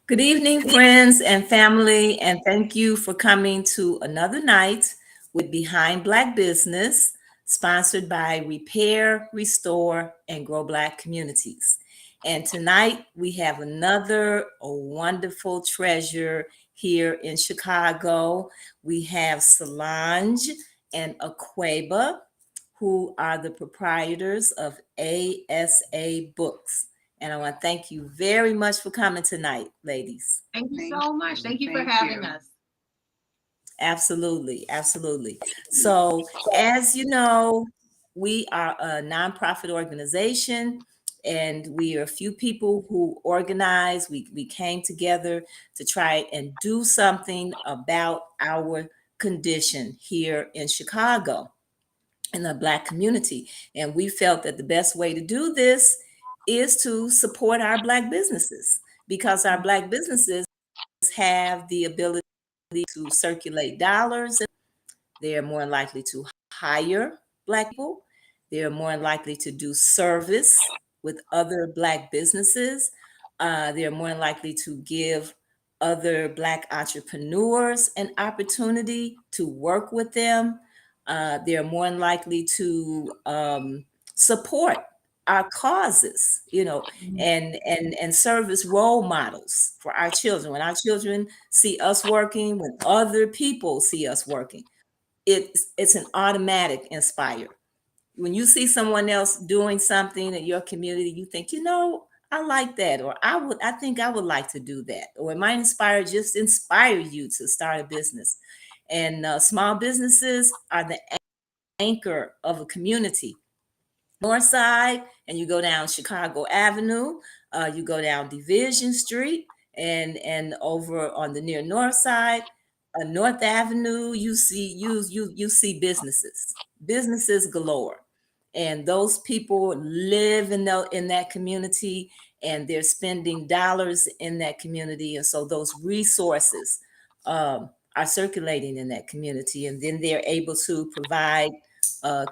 Good evening, friends and family, and thank you for coming to another night with Behind Black Business, sponsored by Repair, Restore, and Grow Black Communities. And tonight we have another wonderful treasure here in Chicago. We have Solonge and Aquaba, who are the proprietors of ASA Books. And I want to thank you very much for coming tonight, ladies. Thank you so much. Thank you for having us. Absolutely, absolutely. So, as you know, we are a nonprofit organization, and we are a few people who organize. We came together to try and do something about our condition here in Chicago, in the Black community. And we felt that the best way to do this is to support our Black businesses, because our Black businesses have the ability to circulate dollars. They are more likely to hire Black people. They are more likely to do service with other Black businesses. They are more likely to give other Black entrepreneurs an opportunity to work with them. They're more likely to support our causes, and serve as role models for our children. When our children see us working, when other people see us working, it's an automatic inspire. When you see someone else doing something in your community, you think, I like that, or I think I would like to do that, or it might just inspire you to start a business. And small businesses are the anchor of a community. North side, and you go down Chicago Avenue, you go down Division Street, and over on the near north side, North Avenue, you see businesses galore, and those people live in that community, and they're spending dollars in that community, and so those resources are circulating in that community, and then they're able to provide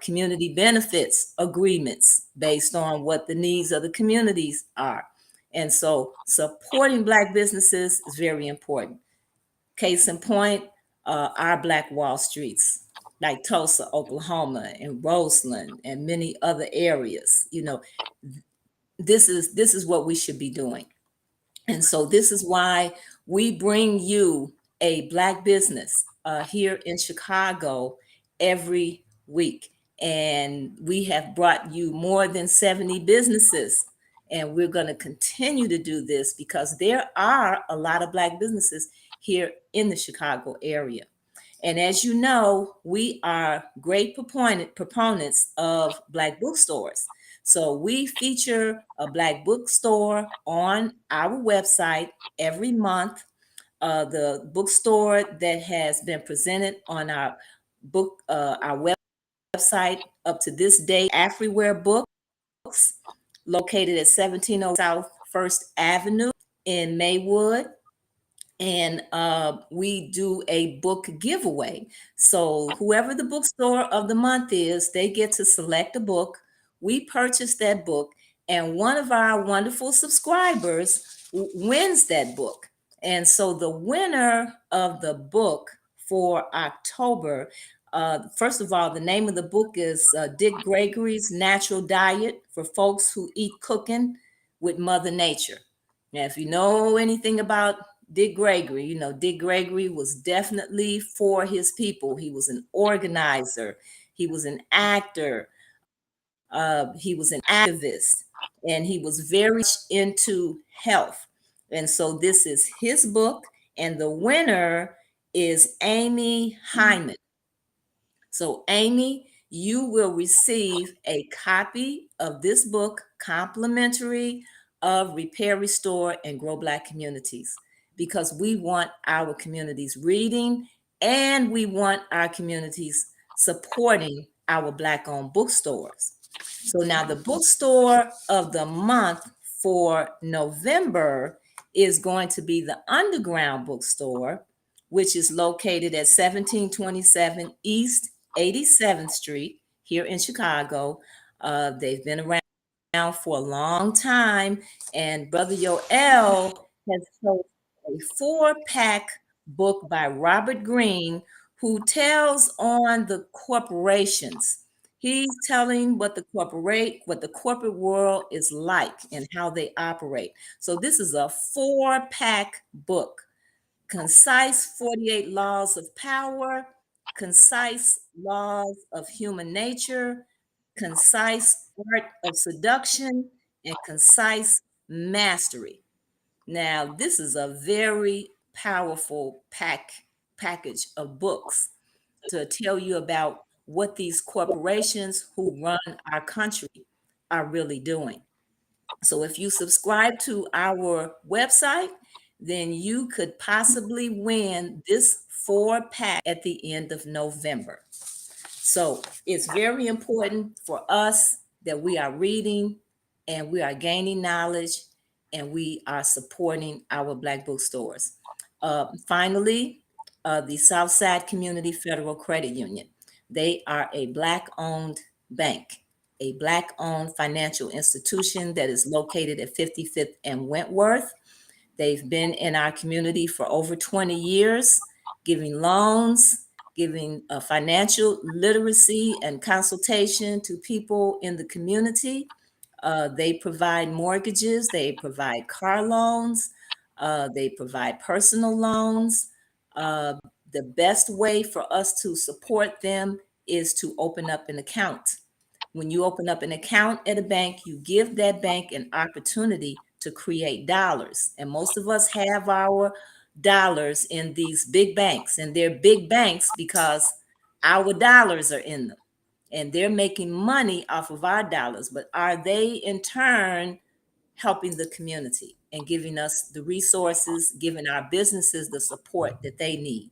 community benefits agreements based on what the needs of the communities are. And so supporting Black businesses is very important. Case in point, our Black Wall Streets, like Tulsa, Oklahoma, and Roseland, and many other areas. This is what we should be doing. And so this is why we bring you a Black business here in Chicago every week. And we have brought you more than 70 businesses. And we're going to continue to do this because there are a lot of Black businesses here in the Chicago area. And as you know, we are great proponents of Black bookstores. So we feature a Black bookstore on our website every month. The bookstore that has been presented on our website up to this day, Afriware Books, located at 1700 South First Avenue in Maywood. And we do a book giveaway. So whoever the bookstore of the month is, they get to select a book. We purchase that book, and one of our wonderful subscribers wins that book. And so the winner of the book for October, first of all, the name of the book is Dick Gregory's Natural Diet for Folks Who Eat Cooking with Mother Nature. Now, if you know anything about Dick Gregory, Dick Gregory was definitely for his people. He was an organizer. He was an actor. He was an activist, and he was very into health. And so this is his book, and the winner is Amy Hyman. So Amy, you will receive a copy of this book, complimentary, of Repair, Restore, and Grow Black Communities, because we want our communities reading and we want our communities supporting our Black-owned bookstores. So now the bookstore of the month for November is going to be the Underground Bookstore, which is located at 1727 East 87th Street here in Chicago. They've been around for a long time, and Brother Yoel has chosen a 4-pack book by Robert Greene, who tells on the corporations. He's telling what the corporate world is like and how they operate. So this is a 4-pack book. Concise 48 laws of power, concise laws of human nature, concise art of seduction, and concise mastery. Now, this is a very powerful package of books to tell you about what these corporations who run our country are really doing. So if you subscribe to our website, then you could possibly win this 4-pack at the end of November. So it's very important for us that we are reading and we are gaining knowledge and we are supporting our Black bookstores. Finally, the Southside Community Federal Credit Union. They are a Black-owned bank, a Black-owned financial institution that is located at 55th and Wentworth. They've been in our community for over 20 years, giving loans, giving financial literacy and consultation to people in the community. They provide mortgages, they provide car loans, they provide personal loans. The best way for us to support them is to open up an account. When you open up an account at a bank, you give that bank an opportunity to create dollars. And most of us have our dollars in these big banks, and they're big banks because our dollars are in them and they're making money off of our dollars. But are they in turn helping the community and giving us the resources, giving our businesses the support that they need?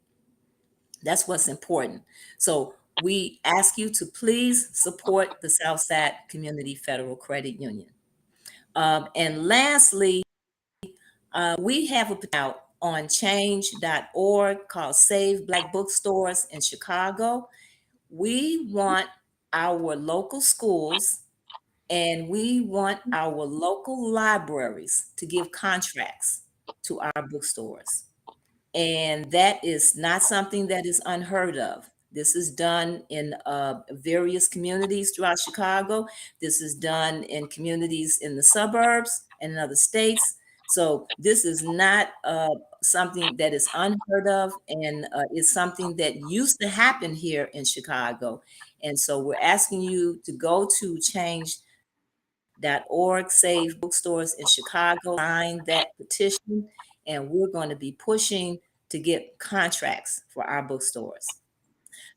That's what's important. So we ask you to please support the Southside Community Federal Credit Union. And lastly, we have a out on change.org called Save Black Bookstores in Chicago. We want our local schools and we want our local libraries to give contracts to our bookstores. And that is not something that is unheard of. This is done in various communities throughout Chicago. This is done in communities in the suburbs and in other states. So this is not something that is unheard of, and it's something that used to happen here in Chicago. And so we're asking you to go to change.org, Save Bookstores in Chicago, sign that petition, and we're going to be pushing to get contracts for our bookstores.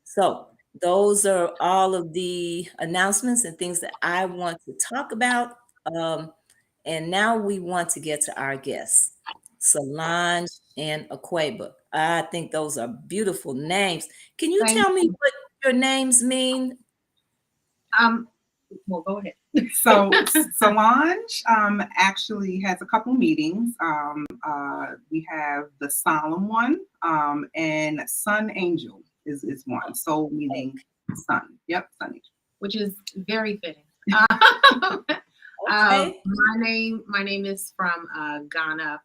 So those are all of the announcements and things that I want to talk about. And now we want to get to our guests, Solonge and Aqueba. I think those are beautiful names. Can you tell me what your names mean? Well, go ahead. So Solonge actually has a couple meetings. We have the solemn one, and Sun Angel is one. Soul meaning sun. Yep, Sun Angel. Which is very fitting. Okay. My name is from Ghana.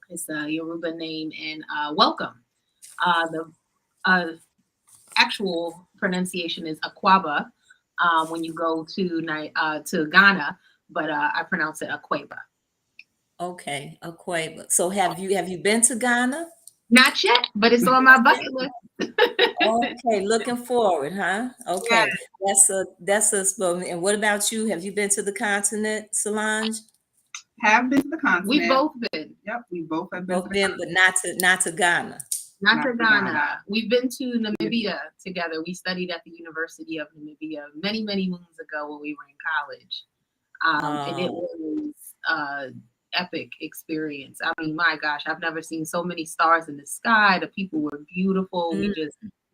It's a Yoruba name, and welcome. The actual pronunciation is Aquaba when you go to Ghana, but I pronounce it Aqueba. Okay, Aqueba. So have you been to Ghana? Not yet, but it's on my bucket list. Okay, looking forward, huh? Okay, that's a spoken. And what about you? Have you been to the continent, Solonge? Have been to the continent. We've both been. Yep, we both have Both been, but not to Ghana. Not for Ghana. We've been to Namibia together. We studied at the University of Namibia many, many moons ago when we were in college. And it was epic experience. I mean, my gosh, I've never seen so many stars in the sky. The people were beautiful. We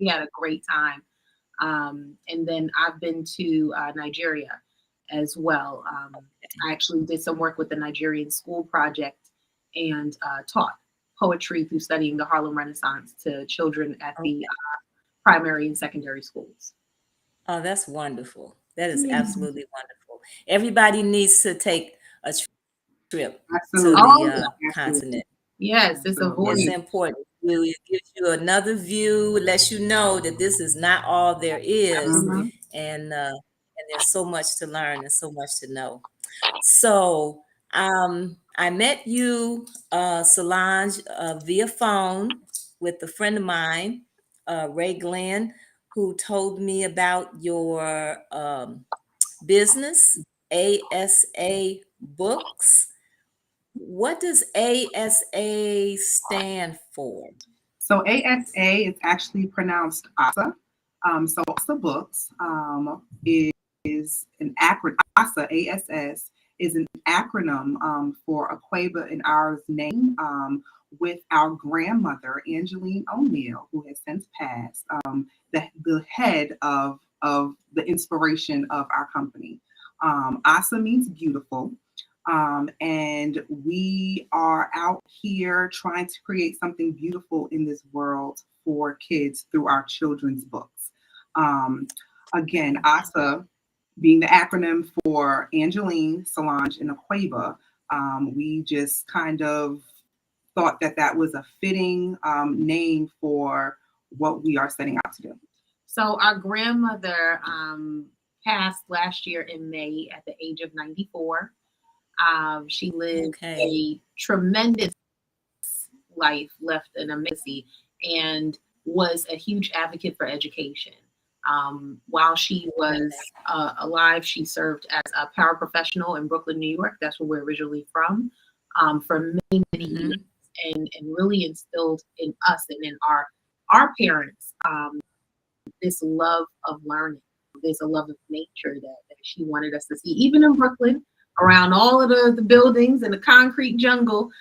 had a great time. And then I've been to Nigeria as well. I actually did some work with the Nigerian School Project and taught poetry through studying the Harlem Renaissance to children at the primary and secondary schools. Oh, that's wonderful. That is absolutely wonderful. Everybody needs to take a trip to the continent. Yes, it's a voyage. It's important. It gives you another view, lets you know that this is not all there is, and there's so much to learn and so much to know. So I met you, Solange, via phone with a friend of mine, Ray Glenn, who told me about your business, ASA Books. What does ASA stand for? So ASA is actually pronounced ASA. So ASA Books is an acronym. ASA, ASS, is an acronym for Aquaba in our name, with our grandmother, Angeline O'Neill, who has since passed, the head of the inspiration of our company. ASA means beautiful. And we are out here trying to create something beautiful in this world for kids through our children's books. Again, ASA being the acronym for Angeline, Solonge, and Aquaba, we just kind of thought that that was a fitting name for what we are setting out to do. So our grandmother passed last year in May at the age of 94. She lived a tremendous life, left an legacy, and was a huge advocate for education. While she was alive, she served as a paraprofessional in Brooklyn, New York. That's where we're originally from, for many, many years, and really instilled in us and in our parents this love of learning. There's a love of nature that she wanted us to see, even in Brooklyn. Around all of the buildings and the concrete jungle,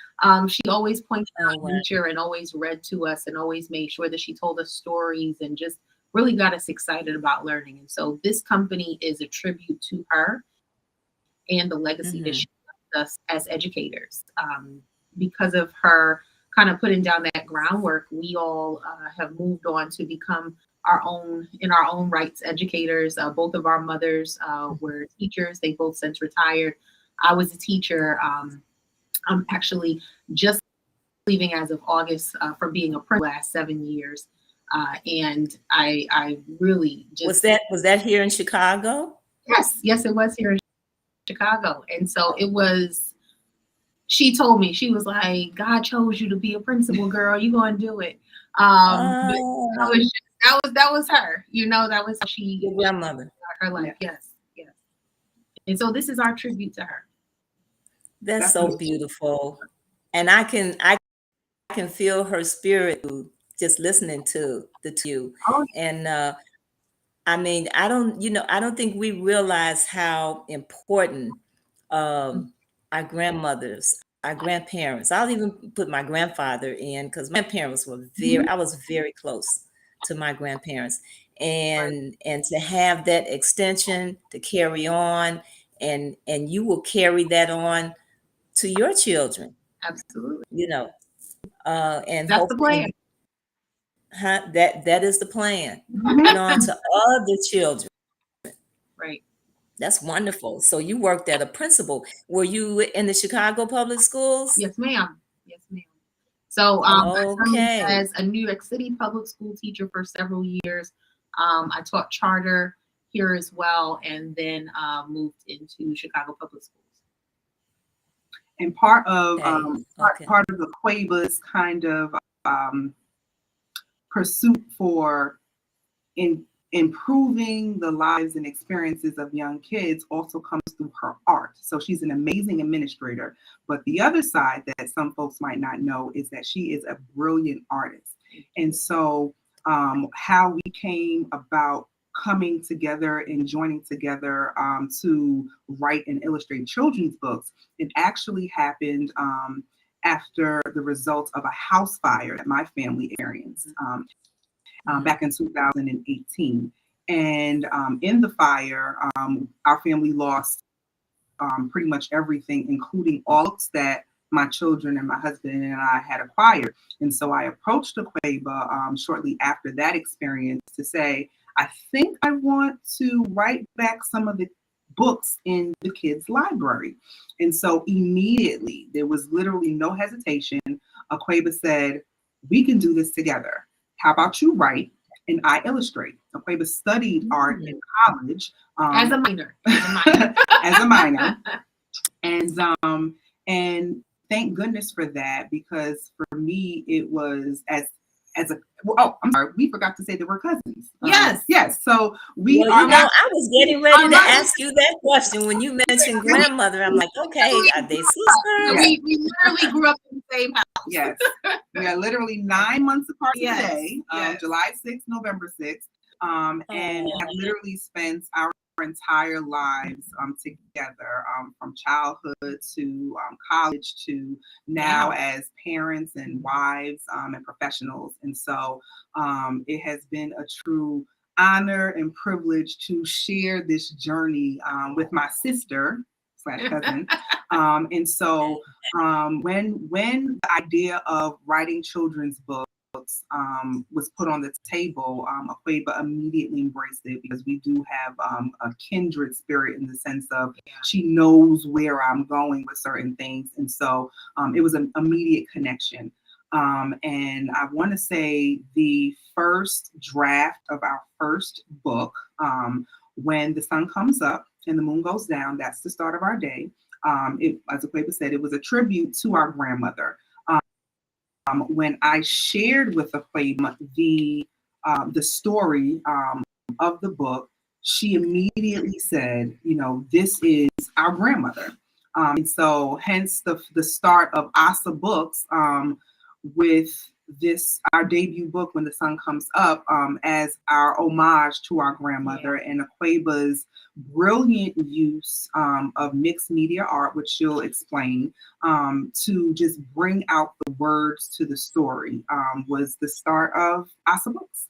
she always pointed out nature and always read to us and always made sure that she told us stories and just really got us excited about learning. And so this company is a tribute to her and the legacy that she left us as educators. Because of her kind of putting down that groundwork, we all have moved on to become our own rights educators. Both of our mothers were teachers. They both since retired. I was a teacher. I'm actually just leaving as of August from being a principal last 7 years. And I really just was that here in Chicago? Yes, it was here in Chicago. And so it was, she told me, she was like, God chose you to be a principal, girl. You're gonna do it. That was her, that was she, your grandmother, her life. Yes. And so this is our tribute to her. That's so beautiful. And I can feel her spirit just listening to the two. And I mean, I don't think we realize how important our grandmothers, our grandparents, I'll even put my grandfather in, because my parents were I was very close to my grandparents, and to have that extension to carry on, and you will carry that on to your children. Absolutely. And that's the plan. That is the plan. And on to other children. Right. That's wonderful. So you worked at a principal. Were you in the Chicago public schools? Yes, ma'am. So as a New York City public school teacher for several years, I taught charter here as well, and then moved into Chicago public schools. And part of part of the Aquaba's kind of pursuit for improving the lives and experiences of young kids also comes through her art. So she's an amazing administrator. But the other side that some folks might not know is that she is a brilliant artist. And so how we came about coming together and joining together to write and illustrate children's books, it actually happened after the results of a house fire that my family experienced back in 2018. And in the fire, our family lost pretty much everything, including all books that my children and my husband and I had acquired. And so I approached Aquaba shortly after that experience to say, I think I want to write back some of the books in the kids' library. And so immediately, there was literally no hesitation. Aquaba said, we can do this together. How about you write and I illustrate? Aquaba studied art in college. As a minor. As a minor. And thank goodness for that, because for me, it was we forgot to say that we're cousins. Yes. So we are. You know, I was getting ready to ask you that question when you mentioned grandmother. I'm like, okay, are they sisters? We literally grew up in the same house. Yes, we are literally 9 months apart today. July 6th, November 6th, and have literally spent our entire lives together, from childhood to college to now as parents and wives and professionals. And so it has been a true honor and privilege to share this journey with my sister / cousin. And so when the idea of writing children's books was put on the table, Aquaba immediately embraced it, because we do have a kindred spirit in the sense of she knows where I'm going with certain things. And so it was an immediate connection. And I want to say the first draft of our first book, When the Sun Comes Up and the Moon Goes Down, that's the start of our day. As Aquaba said, it was a tribute to our grandmother. When I shared with Aquaba the story of the book, she immediately said, this is our grandmother. And so hence the start of ASA Books with our debut book, When the Sun Comes Up, as our homage to our grandmother, and Aquaba's brilliant use of mixed media art, which she'll explain, to just bring out the words to the story, was the start of ASA Books.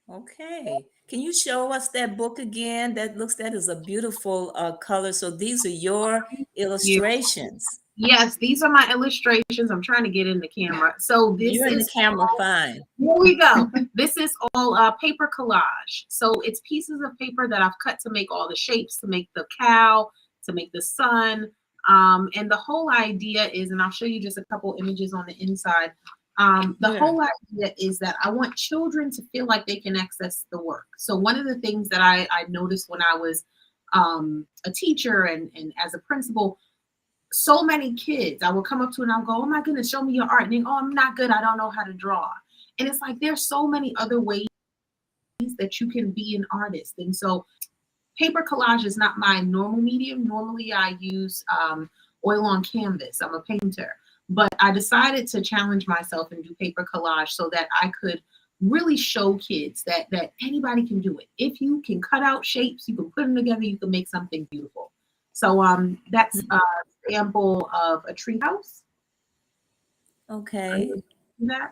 Okay. Can you show us that book again? That is a beautiful color. So these are your illustrations. Yes, these are my illustrations. I'm trying to get in the camera. So this You're in the camera fine. Here we go. This is all paper collage. So it's pieces of paper that I've cut to make all the shapes, to make the cow, to make the sun. And the whole idea is, and I'll show you just a couple images on the inside. The whole idea is that I want children to feel like they can access the work. So one of the things that I noticed when I was a teacher and as a principal, so many kids, I will come up to and I'll go, oh my goodness, show me your art. And they go, oh, I'm not good. I don't know how to draw. And it's like, there's so many other ways that you can be an artist. And so paper collage is not my normal medium. Normally I use oil on canvas. I'm a painter. But I decided to challenge myself and do paper collage so that I could really show kids that anybody can do it. If you can cut out shapes, you can put them together, you can make something beautiful. So that's a sample of a tree house. Okay. That.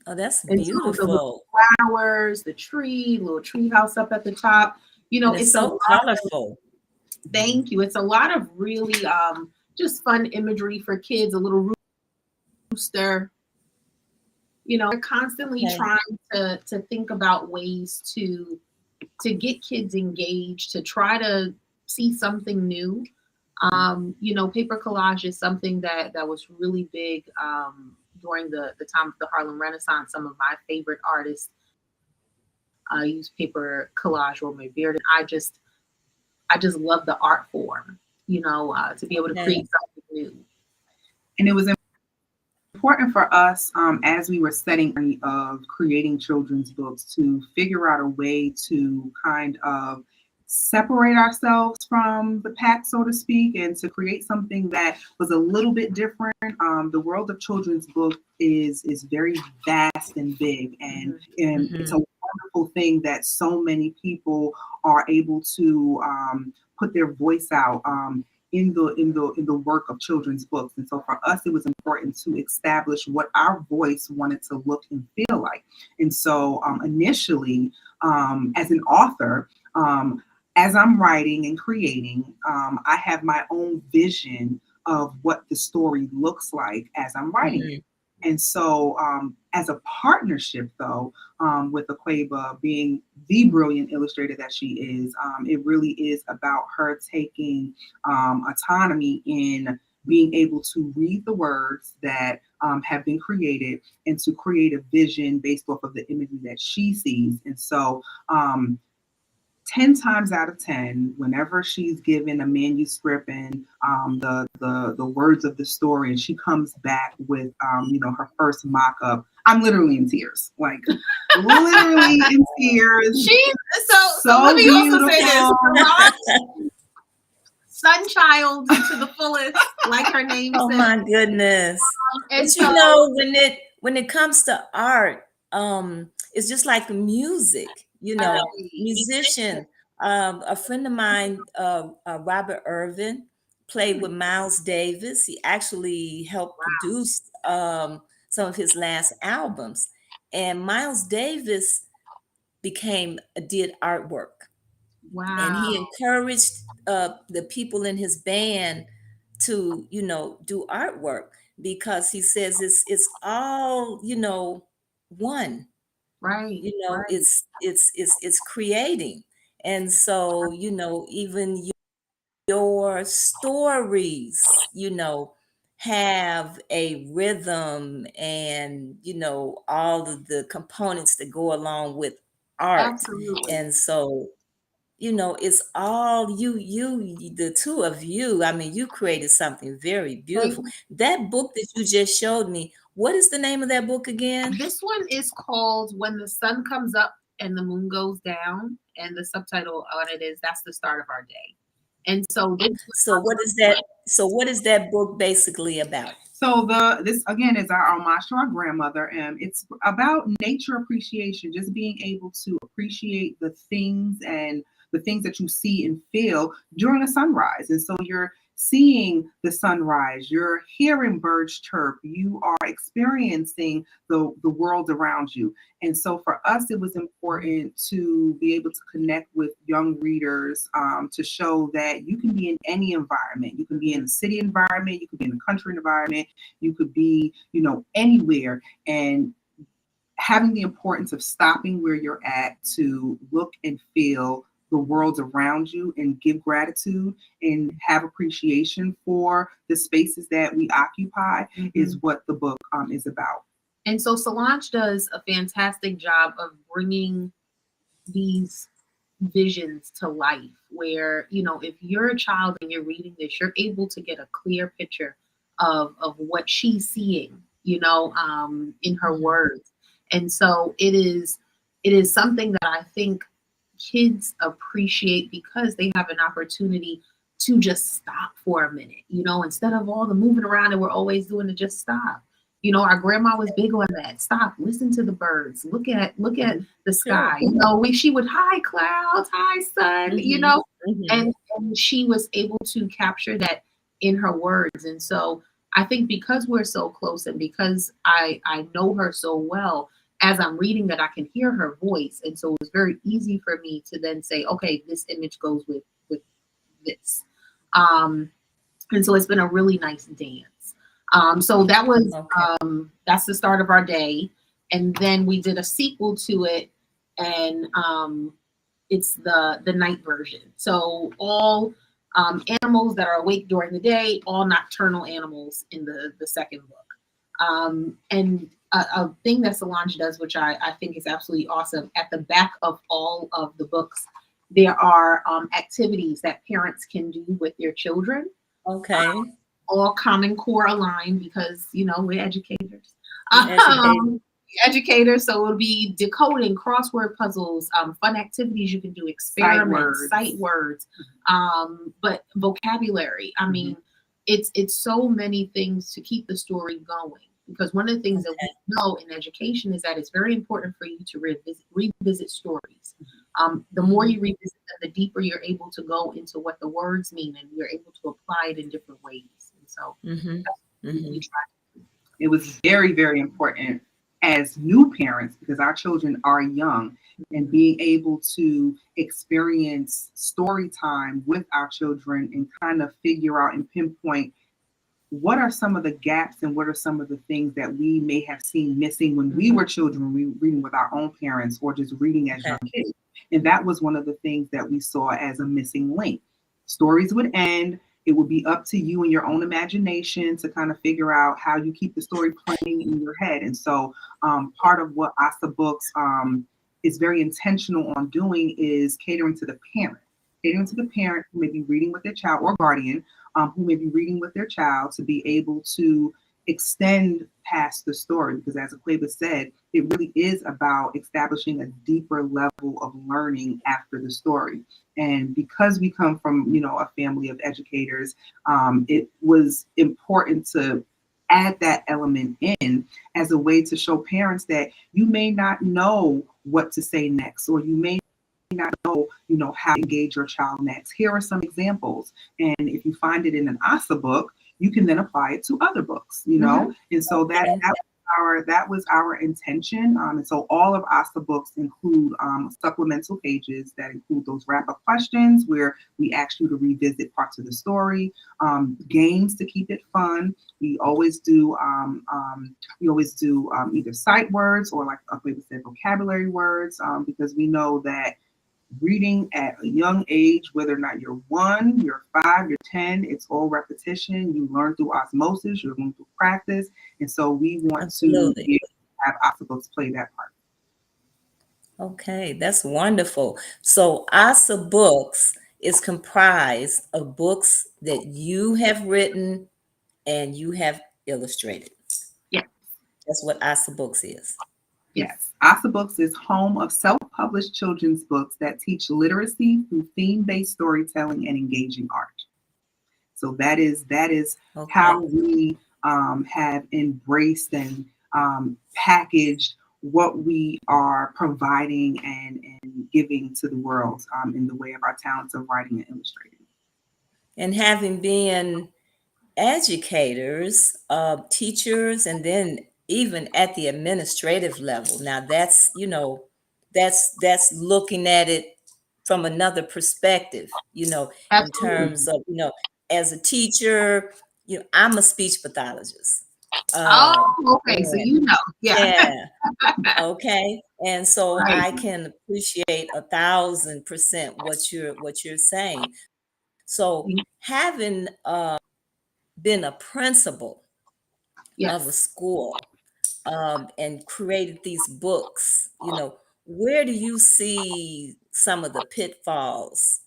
Oh, that's And beautiful. So the flowers, the tree, little tree house up at the top. It's so colorful. Thank you. It's a lot of really just fun imagery for kids. A little rooster. They're constantly trying to think about ways to get kids engaged, to try to see something new. Paper collage is something that was really big during the time of the Harlem Renaissance. Some of my favorite artists use paper collage, or my beard. And I just love the art form, to be able to create something new. And it was important for us as we were setting of creating children's books to figure out a way to kind of separate ourselves from the pack, so to speak, and to create something that was a little bit different. The world of children's book is very vast and big, and it's a wonderful thing that so many people are able to put their voice out in the work of children's books. And so for us, it was important to establish what our voice wanted to look and feel like. And so initially, as an author, as I'm writing and creating, I have my own vision of what the story looks like as I'm writing it. And so as a partnership, though, with Aquaba being the brilliant illustrator that she is, it really is about her taking autonomy in being able to read the words that have been created and to create a vision based off of the imagery that she sees. And so 10 times out of 10, whenever she's given a manuscript and the words of the story, and she comes back with her first mock-up, I'm literally in tears, like literally in tears. So let me also say this: sun child to the fullest, like her name says. Oh my goodness! And But so, when it comes to art, it's just like music. Musician. A friend of mine, Robert Irvin, played with Miles Davis. He actually helped produce some of his last albums. And Miles Davis did artwork. wow. And he encouraged the people in his band to, do artwork, because he says it's all, one. Right. Right. It's creating. And so, even your stories, have a rhythm and, all of the components that go along with art. Absolutely. And so, it's all you, the two of you. I mean, you created something very beautiful. That book that you just showed me, what is the name of that book again? This one is called When the Sun Comes Up and the Moon Goes Down. And the subtitle on it is That's the Start of Our Day. And so what is that? So what is that book basically about? So this again is our homage to our grandmother, and it's about nature appreciation, just being able to appreciate the things that you see and feel during a sunrise. And so you're seeing the sunrise, you're hearing birds chirp, you are experiencing the world around you. And so for us, it was important to be able to connect with young readers, to show that you can be in any environment. You can be in a city environment, you could be in a country environment, you could be, anywhere. And having the importance of stopping where you're at to look and feel the world around you and give gratitude and have appreciation for the spaces that we occupy is what the book is about. And so Solonge does a fantastic job of bringing these visions to life where, if you're a child and you're reading this, you're able to get a clear picture of what she's seeing, in her words. And so it is something that I think kids appreciate because they have an opportunity to just stop for a minute, instead of all the moving around that we're always doing, to just stop. Our grandma was big on that. Stop, listen to the birds, look at the sky. She would, hi clouds, hi sun, and she was able to capture that in her words. And so I think because we're so close and because I know her so well, as I'm reading that, I can hear her voice. And so it's very easy for me to then say, okay, this image goes with this. And so it's been a really nice dance. So that was, that's the start of our day. And then we did a sequel to it, and it's the night version. So all animals that are awake during the day, all nocturnal animals in the second book. And a thing that Solonge does, which I think is absolutely awesome, at the back of all of the books, there are activities that parents can do with their children. Okay. All Common Core aligned because, we're educators. educator, so it'll be decoding, crossword puzzles, fun activities you can do, experiments, sight words, but vocabulary. I mean, it's so many things to keep the story going. Because one of the things that we know in education is that it's very important for you to revisit stories. The more you revisit them, the deeper you're able to go into what the words mean, and you're able to apply it in different ways. And so we try. It was very, very important as new parents, because our children are young, and being able to experience story time with our children and kind of figure out and pinpoint what are some of the gaps and what are some of the things that we may have seen missing when we were children, we were reading with our own parents or just reading as young kids. And that was one of the things that we saw as a missing link. Stories would end. It would be up to you and your own imagination to kind of figure out how you keep the story playing in your head. And so part of what ASA Books is very intentional on doing is catering to the parent who may be reading with their child, or guardian who may be reading with their child, to be able to extend past the story. Because as Aquaba said, it really is about establishing a deeper level of learning after the story. And because we come from, a family of educators, it was important to add that element in as a way to show parents that you may not know what to say next, or you may not know, how to engage your child next. Here are some examples. And if you find it in an ASA book, you can then apply it to other books, And so that was our intention. And so all of ASA Books include supplemental pages that include those wrap-up questions where we ask you to revisit parts of the story, games to keep it fun. We always do either sight words or, like we said, vocabulary words, because we know that reading at a young age, whether or not you're 1, you're 5, you're 10, it's all repetition. You learn through osmosis, you're going through practice. And so we want to have ASA Books play that part. Okay, that's wonderful. So ASA Books is comprised of books that you have written and you have illustrated. Yeah. That's what ASA Books is. Yes. ASA Books is home of self-published children's books that teach literacy through theme-based storytelling and engaging art. So that is how we have embraced and packaged what we are providing and giving to the world in the way of our talents of writing and illustrating. And having been educators, teachers, and then even at the administrative level. Now that's looking at it from another perspective, Absolutely. In terms of, as a teacher, I'm a speech pathologist. Okay. So yeah. Okay. And so I can appreciate 1,000% what you're saying. So having been a principal of a school and created these books, where do you see some of the pitfalls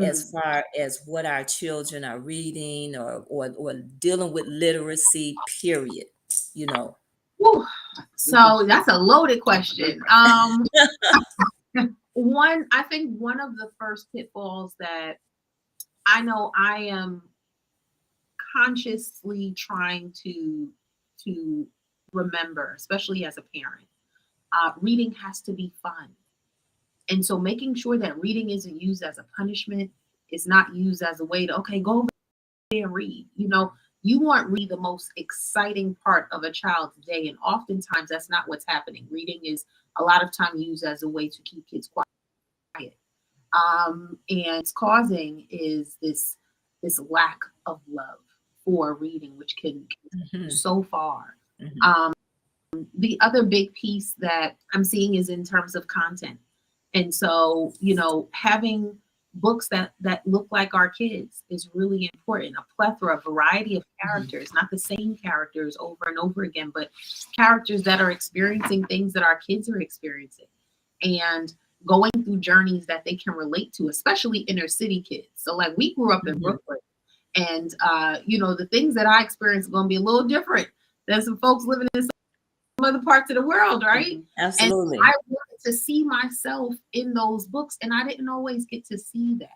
as far as what our children are reading or dealing with literacy, period, Whew. So that's a loaded question. I think one of the first pitfalls that I know I am consciously trying to remember, especially as a parent, reading has to be fun. And so making sure that reading isn't used as a punishment, is not used as a way to, okay, go over there and read. You want read the most exciting part of a child's day. And oftentimes that's not what's happening. Reading is a lot of time used as a way to keep kids quiet. And it's causing is this lack of love for reading, which can go so far. The other big piece that I'm seeing is in terms of content. And so, having books that look like our kids is really important. A plethora, a variety of characters, not the same characters over and over again, but characters that are experiencing things that our kids are experiencing and going through journeys that they can relate to, especially inner city kids. So like we grew up in Brooklyn, and the things that I experienced are going to be a little different than some folks living in other parts of the world, right? Absolutely. And I wanted to see myself in those books, and I didn't always get to see that.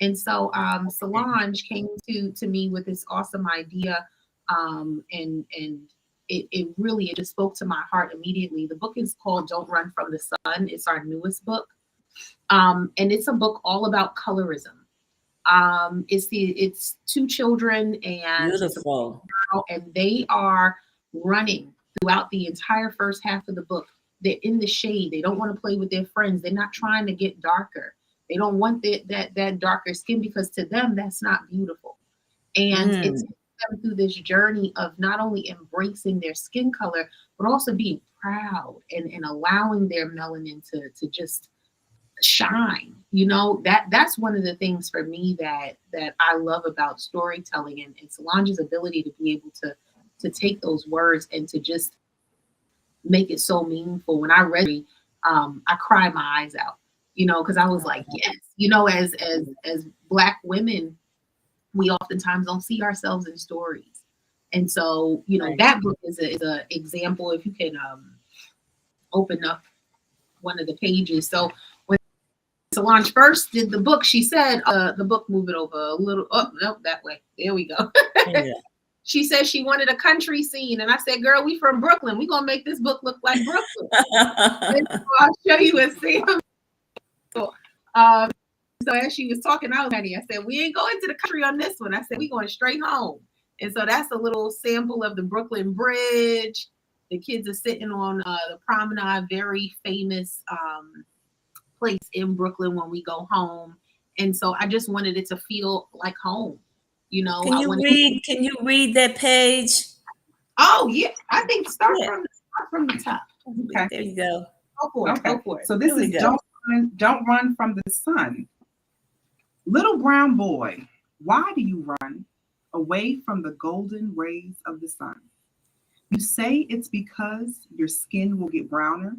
And so Solonge came to me with this awesome idea, and it just spoke to my heart immediately. The book is called Don't Run from the Sun. It's our newest book, and it's a book all about colorism. It's two children and beautiful, and they are running throughout the entire first half of the book. They're in the shade. They don't want to play with their friends. They're not trying to get darker. They don't want that darker skin, because to them that's not beautiful. And it's them through this journey of not only embracing their skin color, but also being proud and allowing their melanin to just shine. You know, that's one of the things for me that I love about storytelling, and Solonge's ability to be able to take those words and to just make it so meaningful. When I read it, I cried my eyes out, you know, because I was like, yes, you know, as Black women, we oftentimes don't see ourselves in stories. And so, you know, that book is a example. If you can open up one of the pages. So when Solonge first did the book, she said, the book, move it over a little, oh, no, that way. There we go. Yeah. She said she wanted a country scene. And I said, girl, we from Brooklyn. We're going to make this book look like Brooklyn. And so I'll show you a scene. So as she was talking out, honey, I said, we ain't going to the country on this one. I said, we going straight home. And so that's a little sample of the Brooklyn Bridge. The kids are sitting on the promenade, very famous place in Brooklyn when we go home. And so I just wanted it to feel like home. You know, can you read that page? Oh yeah, I think start from the top. Okay, there you go. Go for it. Go for it. So this is don't run from the sun. Little brown boy, why do you run away from the golden rays of the sun? You say it's because your skin will get browner,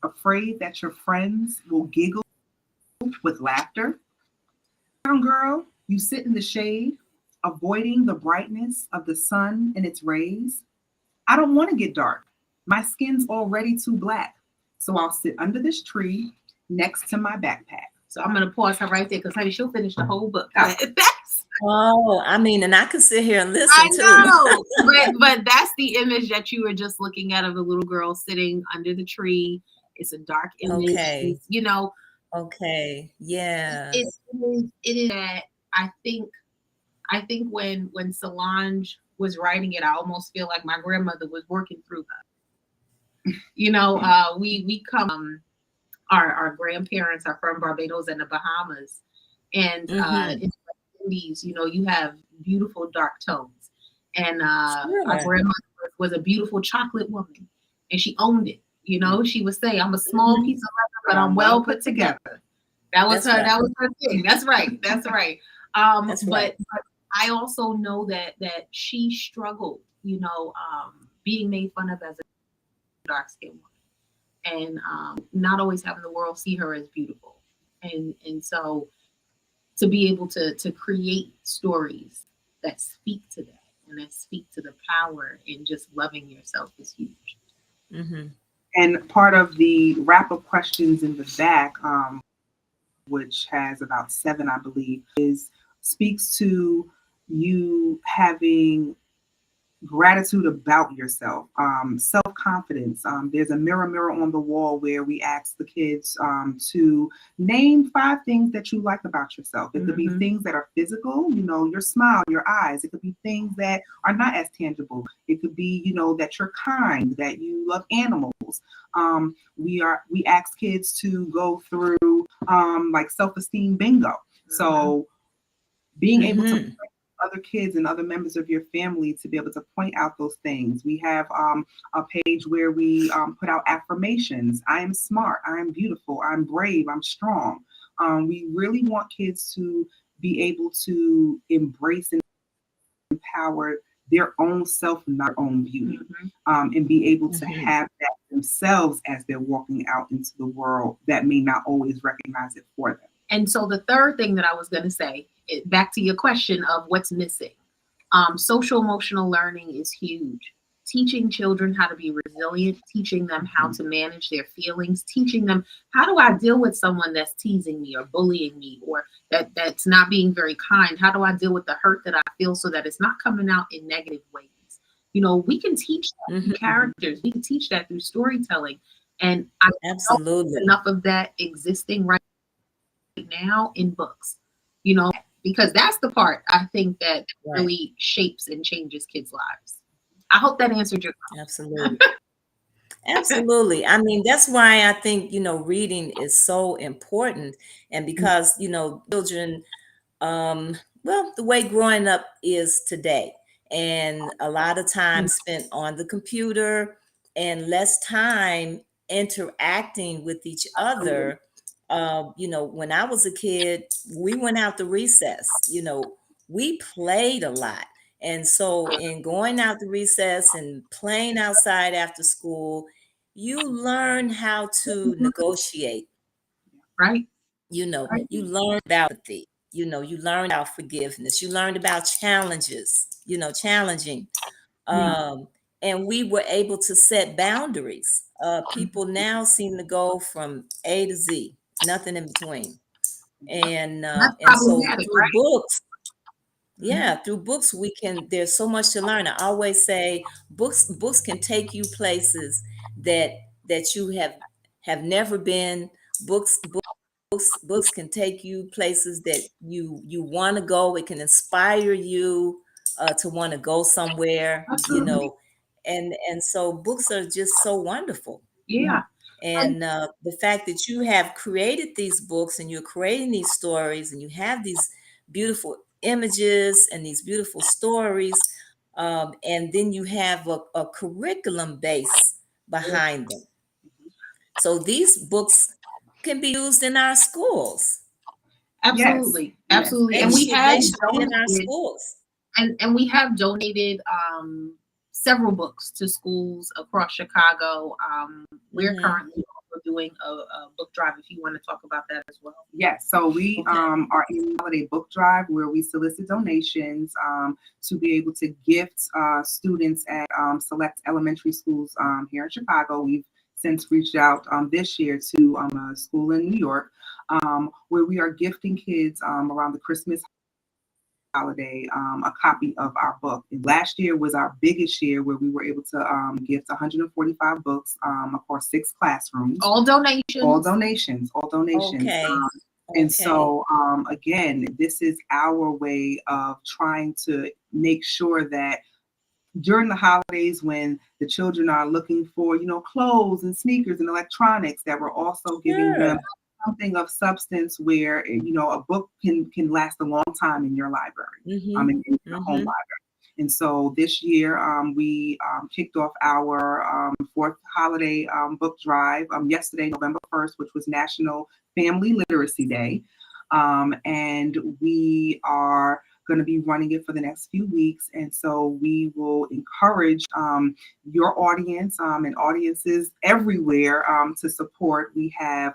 afraid that your friends will giggle with laughter. Brown girl, you sit in the shade, avoiding the brightness of the sun and its rays. I don't want to get dark. My skin's already too black. So I'll sit under this tree next to my backpack. So I'm going to pause her right there because, honey, she'll finish the whole book. Oh, I mean, and I could sit here and listen too. but that's the image that you were just looking at of the little girl sitting under the tree. It's a dark image. Okay. You know. Okay. Yeah. It is that I think when Solonge was writing it, I almost feel like my grandmother was working through her. You know, we come, our grandparents are from Barbados and the Bahamas, and in the Indies, you know, you have beautiful dark tones, and our grandmother was a beautiful chocolate woman, and she owned it. You know, she would say, "I'm a small piece of leather, but I'm well put together." That was her. Right. That was her thing. That's right. That's right. But I also know that she struggled, you know, being made fun of as a dark skinned woman, and not always having the world see her as beautiful. And so to be able to create stories that speak to that and that speak to the power in just loving yourself is huge. Mm-hmm. And part of the wrap-up questions in the back, which has about 7, I believe, speaks to you having gratitude about yourself, self-confidence. There's a mirror on the wall where we ask the kids to name 5 things that you like about yourself. It could be things that are physical, you know, your smile, your eyes. It could be things that are not as tangible. It could be, you know, that you're kind, that you love animals. We ask kids to go through like self-esteem bingo. So being able to other kids and other members of your family to be able to point out those things. We have a page where we put out affirmations. I am smart. I am beautiful. I'm brave. I'm strong. We really want kids to be able to embrace and empower their own self and their own beauty, and be able to have that themselves as they're walking out into the world that may not always recognize it for them. And so the third thing that I was going to say, back to your question of what's missing, social emotional learning is huge. teaching children how to be resilient, teaching them how to manage their feelings, teaching them how do I deal with someone that's teasing me or bullying me or that's not being very kind? How do I deal with the hurt that I feel so that it's not coming out in negative ways? You know, we can teach that through characters. We can teach that through storytelling. And I Absolutely. enough of that existing right now in books, you know, because that's the part I think that really shapes and changes kids' lives. I hope that answered your question. Absolutely. Absolutely. I mean, that's why I think, reading is so important. And because, children, well, the way growing up is today, and a lot of time spent on the computer and less time interacting with each other. When I was a kid, we went out to recess, we played a lot. And so in going out to recess and playing outside after school, you learn how to negotiate. Right. You learn about empathy, you learn about forgiveness, you learned about challenges, challenging. And we were able to set boundaries. People now seem to go from A to Z, nothing in between. And so through books, through books there's so much to learn. I always say books can take you places that you have never been. Books can take you places that you want to go. It can inspire you to want to go somewhere. Absolutely. And so books are just so wonderful. Yeah. And the fact that you have created these books and you're creating these stories and you have these beautiful images and these beautiful stories, and then you have a curriculum base behind them. So these books can be used in our schools. Absolutely. Yes. Absolutely. And we have in our schools. And we have donated several books to schools across Chicago. We're currently also doing a book drive, if you want to talk about that as well. Yes, so we are in a holiday book drive where we solicit donations to be able to gift students at select elementary schools here in Chicago. We've since reached out this year to a school in New York where we are gifting kids around the Christmas holiday a copy of our book. And last year was our biggest year where we were able to gift 145 books across 6 classrooms. All donations. All donations. Okay. And so again, this is our way of trying to make sure that during the holidays when the children are looking for, clothes and sneakers and electronics, that we're also giving them something of substance where, a book can last a long time in your library, in your home library. And so this year we kicked off our 4th holiday book drive yesterday, November 1st, which was National Family Literacy Day. And we are going to be running it for the next few weeks. And so we will encourage your audience and audiences everywhere to support. We have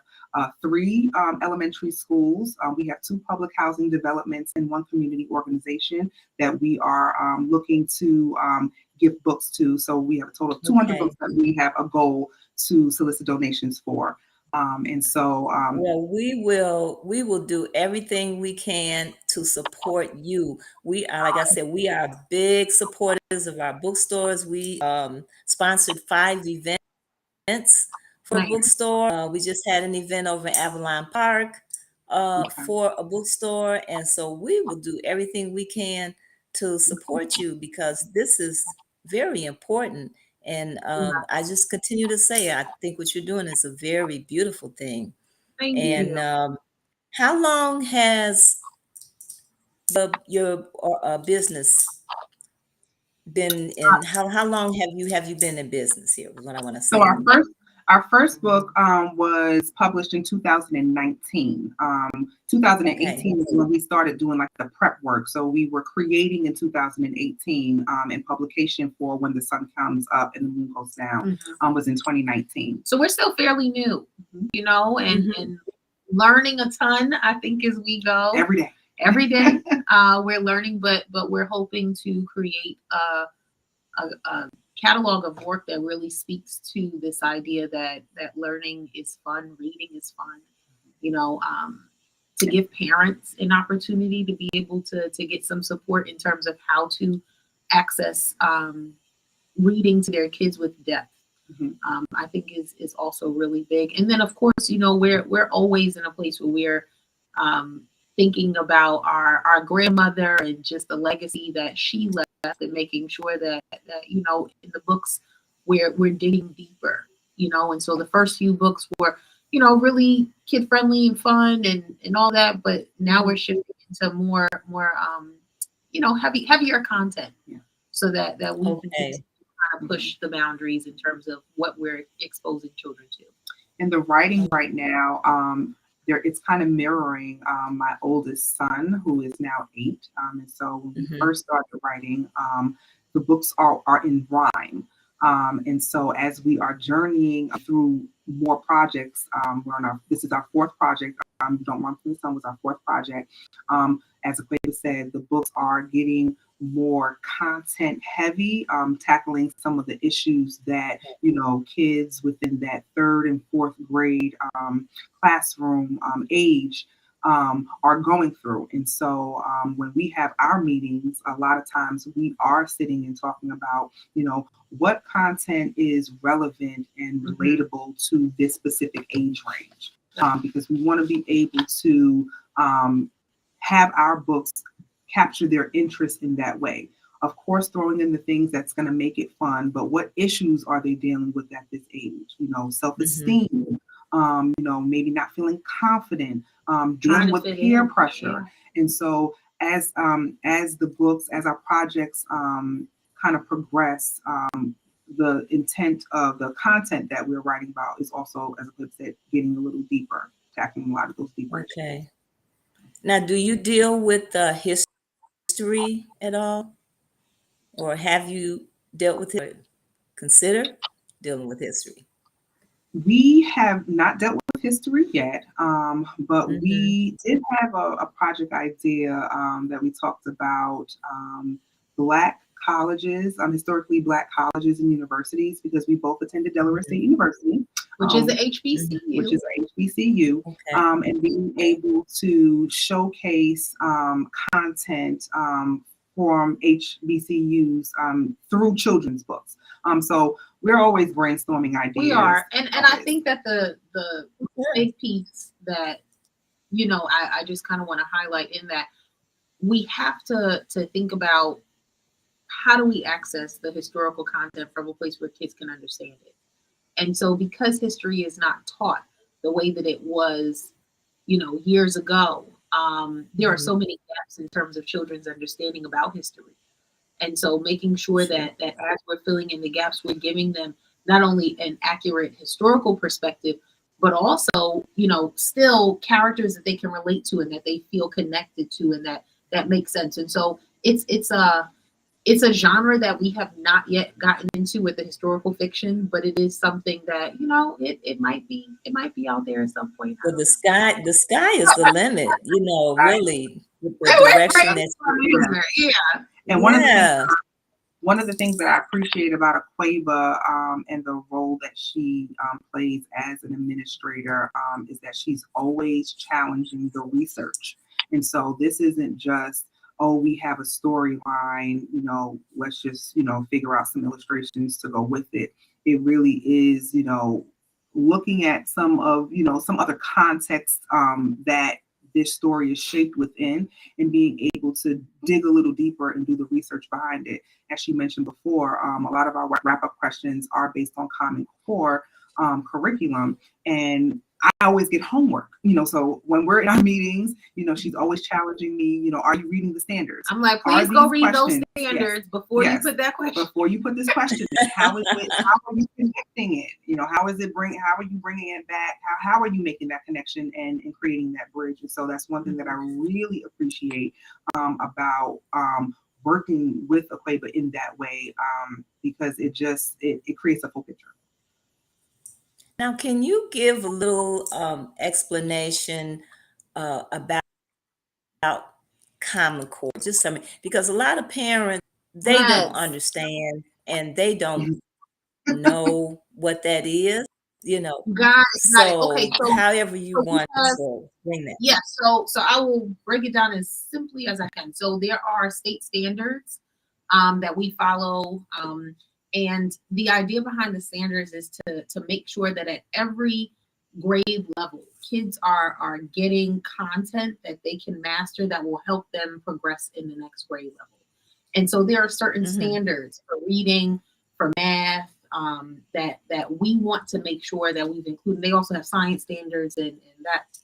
3 elementary schools. We have 2 public housing developments and 1 community organization that we are looking to give books to. So we have a total of 200 books that we have a goal to solicit donations for. And so well, we will do everything we can to support you. We are, like I said, we are big supporters of our bookstores. We sponsored 5 events for a bookstore. We just had an event over in Avalon Park for a bookstore. And so we will do everything we can to support you because this is very important. And I just continue to say, I think what you're doing is a very beautiful thing. Thank you. How long has your business been in? How long have you been in business here? Is what I want to say. So our first book was published in 2019. 2018 is when we started doing like the prep work. So we were creating in 2018 and publication for When the Sun Comes Up and the Moon Goes Down was in 2019. So we're still fairly new, and learning a ton, I think, as we go. Every day we're learning, but we're hoping to create a catalog of work that really speaks to this idea that learning is fun, reading is fun, you know, to give parents an opportunity to be able to get some support in terms of how to access reading to their kids with depth. I think is also really big. And then of course, you know, we're always in a place where we're thinking about our grandmother and just the legacy that she left, and making sure that you know, in the books we're digging deeper, you know. And so the first few books were, you know, really kid friendly and fun and all that, but now we're shifting into more you know, heavier content, so that we can kind of push the boundaries in terms of what we're exposing children to. And the writing right now, it's kind of mirroring my oldest son, who is now 8. And so when we first started writing, the books are in rhyme. And so as we are journeying through more projects, this is our 4th project. Don't Run From the Sun was our 4th project. As Aquaba said, the books are getting more content heavy, tackling some of the issues that, you know, kids within that 3rd and 4th grade classroom age are going through. And so when we have our meetings, a lot of times we are sitting and talking about, you know, what content is relevant and relatable to this specific age range, because we want to be able to have our books capture their interest in that way. Of course, throwing in the things that's going to make it fun, but what issues are they dealing with at this age? You know, self-esteem, you know, maybe not feeling confident, dealing with peer pressure. And so as the books, as our projects kind of progress, the intent of the content that we're writing about is also, as I said, getting a little deeper, tackling a lot of those deeper issues. Now, do you deal with history at all? Or have you dealt with it? Consider dealing with history? We have not dealt with history yet, but we did have a project idea that we talked about Black colleges, historically Black colleges and universities, because we both attended Delaware State University, which is the HBCU. Which is a HBCU, and being able to showcase content from HBCUs through children's books. So we're always brainstorming ideas. We are, and I think that the big piece that, you know, I just kind of want to highlight in that we have to think about how do we access the historical content from a place where kids can understand it. And so because history is not taught the way that it was, you know, years ago, there are so many gaps in terms of children's understanding about history. And so making sure that as we're filling in the gaps, we're giving them not only an accurate historical perspective, but also, you know, still characters that they can relate to and that they feel connected to, and that makes sense. And so it's a genre that we have not yet gotten into with the historical fiction, but it is something that, you know, it might be out there at some point. But the sky is the limit, you know, really, with the direction that's And one of the things that I appreciate about Aquaba and the role that she plays as an administrator is that she's always challenging the research. And so this isn't just, oh, we have a storyline, you know, let's just, you know, figure out some illustrations to go with it. It really is, you know, looking at some other context that this story is shaped within, and being able to dig a little deeper and do the research behind it. As she mentioned before, a lot of our wrap-up questions are based on Common Core curriculum, and I always get homework, you know, so when we're in our meetings, you know, she's always challenging me, you know, are you reading the standards? I'm like, please go read those standards before you put that question. Before you put this question in, how are you connecting it? You know, how are you bringing it back? How are you making that connection and creating that bridge? And so that's one thing that I really appreciate about working with Aquaba in that way, because it creates a full picture. Now, can you give a little explanation about Common Core? Just something, because a lot of parents, they don't understand, and they don't know what that is, Got it. Okay, so however you want to bring that. Yeah, so I will break it down as simply as I can. So there are state standards that we follow, and the idea behind the standards is to make sure that at every grade level, kids are getting content that they can master that will help them progress in the next grade level. And so there are certain standards for reading, for math, that we want to make sure that we've included. They also have science standards and that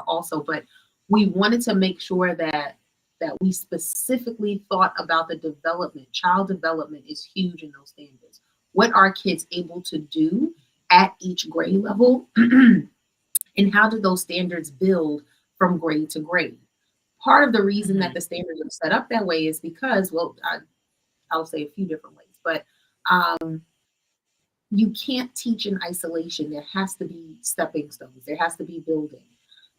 also, but we wanted to make sure that we specifically thought about the development. Child development is huge in those standards. What are kids able to do at each grade level? And how do those standards build from grade to grade? Part of the reason that the standards are set up that way is because, well, I'll say a few different ways, but you can't teach in isolation. There has to be stepping stones. There has to be building.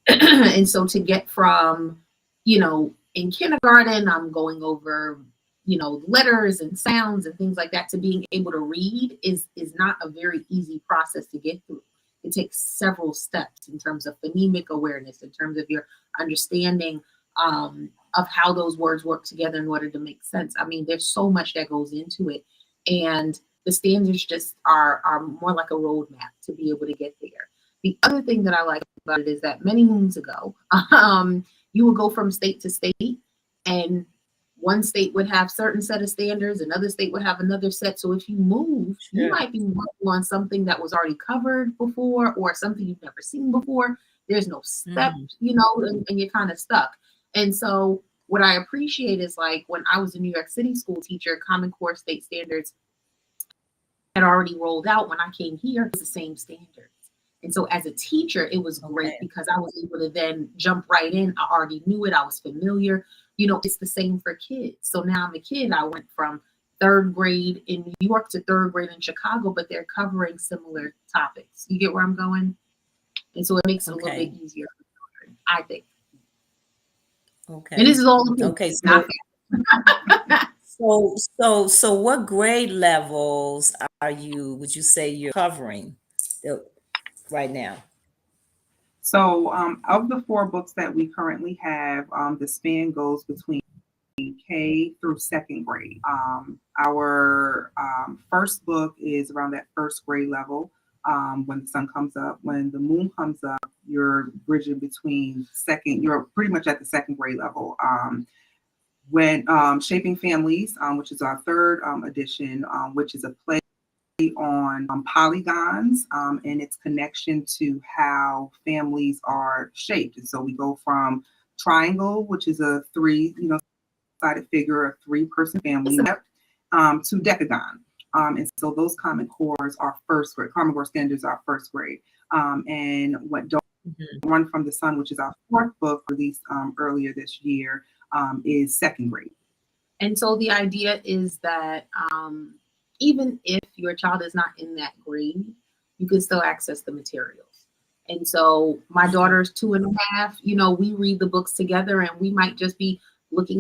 And so to get from, in kindergarten, I'm going over, letters and sounds and things like that, to being able to read is not a very easy process to get through. It takes several steps in terms of phonemic awareness, in terms of your understanding of how those words work together in order to make sense. I mean, there's so much that goes into it. And the standards just are more like a roadmap to be able to get there. The other thing that I like about it is that many moons ago, you would go from state to state, and one state would have certain set of standards, another state would have another set. So if you move, you might be working on something that was already covered before, or something you've never seen before. There's no step, and you're kind of stuck. And so what I appreciate is, like, when I was a New York City school teacher, Common Core state standards had already rolled out. When I came here, it was the same standards. And so as a teacher, it was great because I was able to then jump right in. I already knew it. I was familiar. It's the same for kids. So now I'm a kid. I went from third grade in New York to third grade in Chicago, but they're covering similar topics. You get where I'm going? And so it makes it a little bit easier for children, I think. Okay. And this is all okay. So what grade levels would you say you're covering right now? So of the 4 books that we currently have, the span goes between K through 2nd grade. Our first book is around that 1st grade level. When the sun comes up, when the moon comes up, you're bridging between you're pretty much at the 2nd grade level. When Shaping Families, which is our 3rd edition, which is a play on polygons and its connection to how families are shaped. And so we go from triangle, which is a 3-sided figure, a 3-person family, to decagon. And so those Common Cores are 1st grade. Common Core standards are 1st grade. And what Don't Run from the Sun, which is our 4th book released earlier this year, is 2nd grade. And so the idea is that even if your child is not in that grade, you can still access the materials. And so my daughter's 2.5, we read the books together, and we might just be looking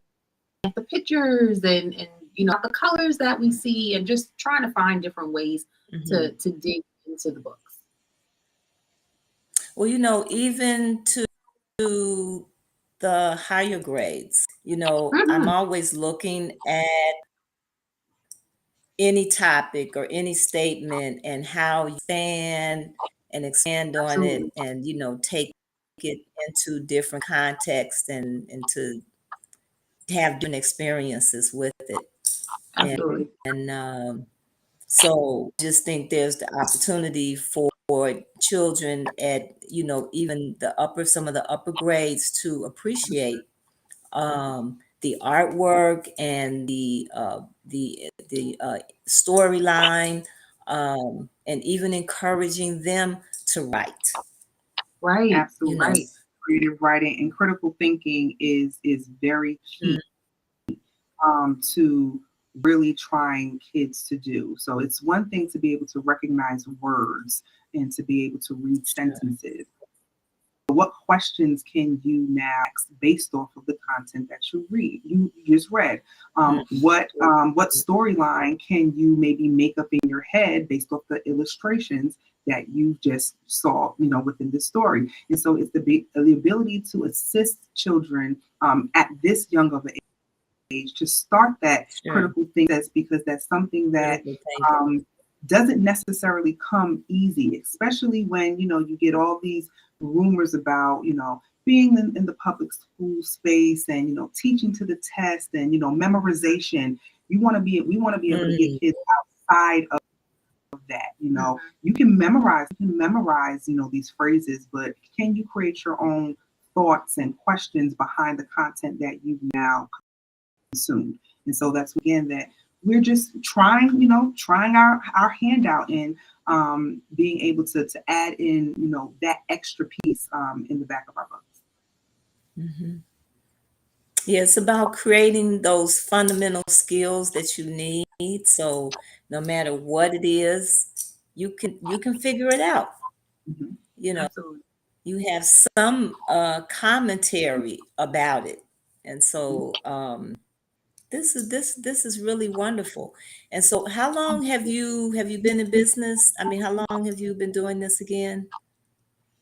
at the pictures and the colors that we see, and just trying to find different ways to dig into the books. Well, even to the higher grades, I'm always looking at any topic or any statement and how you stand and expand on it, and take it into different contexts and to have different experiences with it. Absolutely. And so just think there's the opportunity for children at even some of the upper grades to appreciate the artwork and the storyline, and even encouraging them to write. Right. Absolutely. Right. Creative writing and critical thinking is very key to really trying kids to do. So it's one thing to be able to recognize words and to be able to read sentences. what questions can you now ask based off of the content that you just read? What storyline can you maybe make up in your head based off the illustrations that you just saw, within the story? And so it's the ability to assist children at this young of an age to start that critical thinking. That's because that's something that doesn't necessarily come easy, especially when you get all these rumors about being in the public school space and teaching to the test and memorization. We want to be able to get kids outside of that. You can memorize these phrases, but can you create your own thoughts and questions behind the content that you've now consumed? And so that's again that we're just trying our hand out in being able to add in that extra piece in the back of our books. Mm-hmm. Yeah, it's about creating those fundamental skills that you need. So no matter what it is, you can figure it out. Mm-hmm. Absolutely. You have some commentary about it, and so this is really wonderful. And so, how long have you been in business? I mean, how long have you been doing this again?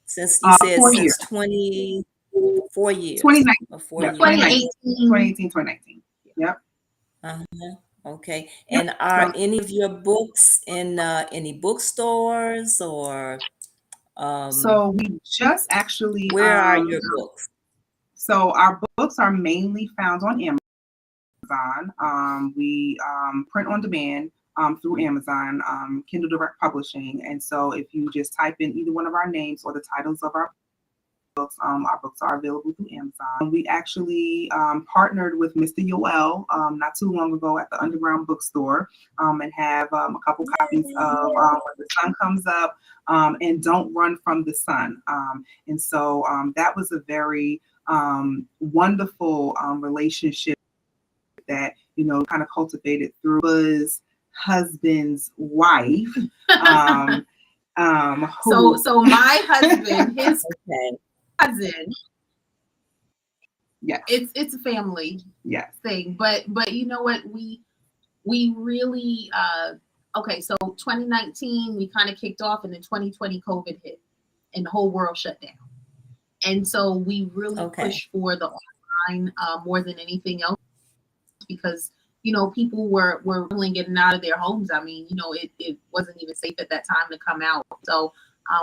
Since you said 4 since years. 24 years 2019. or 4 Yeah, years. 2018. 2019. Yep. Okay. Yep. And are any of your books in any bookstores or So we just actually where are your books? So our books are mainly found on Amazon. We print on demand through Amazon, Kindle Direct Publishing. And so if you just type in either one of our names or the titles of our books are available through Amazon. We actually partnered with Mr. Yoel not too long ago at the Underground Bookstore and have a couple copies of When the Sun Comes Up and Don't Run from the Sun. And so that was a very wonderful relationship that kind of cultivated through his husband's wife. So my husband, his cousin. Yeah, it's a family thing, but you know what, we really okay, so 2019 we kind of kicked off, and then 2020 COVID hit and the whole world shut down, and so we really pushed for the online more than anything else, because people were really getting out of their homes. I mean, it wasn't even safe at that time to come out, so